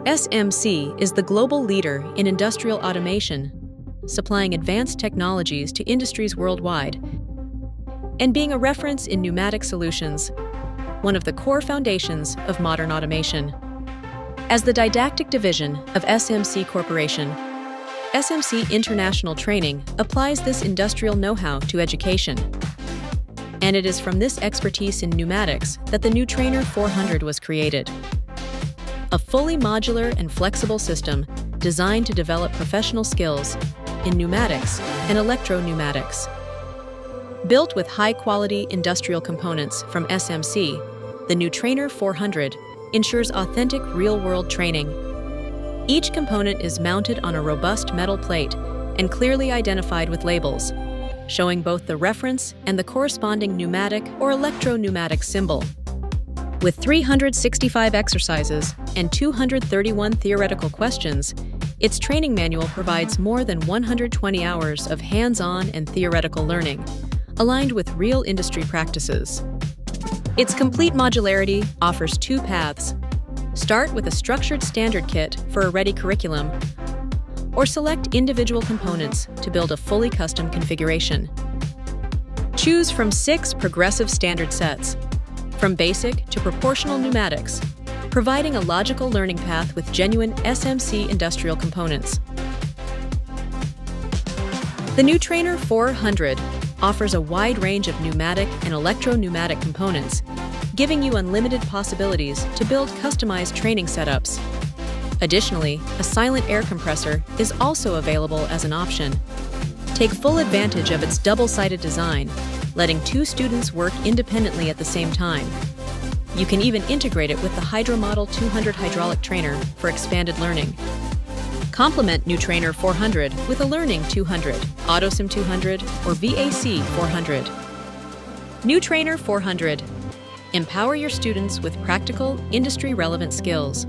SMC is the global leader in industrial automation, supplying advanced technologies to industries worldwide, and being a reference in pneumatic solutions, one of the core foundations of modern automation. As the didactic division of SMC Corporation, SMC International Training applies this industrial know-how to education. And it is from this expertise in pneumatics that the Pneutrainer-400 was created. A fully modular and flexible system designed to develop professional skills in pneumatics and electro-pneumatics. Built with high-quality industrial components from SMC, the Pneutrainer-400 ensures authentic real-world training. Each component is mounted on a robust metal plate and clearly identified with labels, showing both the reference and the corresponding pneumatic or electro-pneumatic symbol. With 365 exercises and 231 theoretical questions, its training manual provides more than 120 hours of hands-on and theoretical learning, aligned with real industry practices. Its complete modularity offers two paths. Start with a structured standard kit for a ready curriculum, or select individual components to build a fully custom configuration. Choose from 6 progressive standard sets, from basic to proportional pneumatics, providing a logical learning path with genuine SMC industrial components. The Pneutrainer-400 offers a wide range of pneumatic and electro-pneumatic components, giving you unlimited possibilities to build customized training setups. Additionally, a silent air compressor is also available as an option. Take full advantage of its double-sided design, letting 2 students work independently at the same time. You can even integrate it with the HydroModel 200 hydraulic trainer for expanded learning. Complement Pneutrainer-400 with a Learning 200, AutoSim 200, or VAC 400. Pneutrainer-400. Empower your students with practical, industry-relevant skills.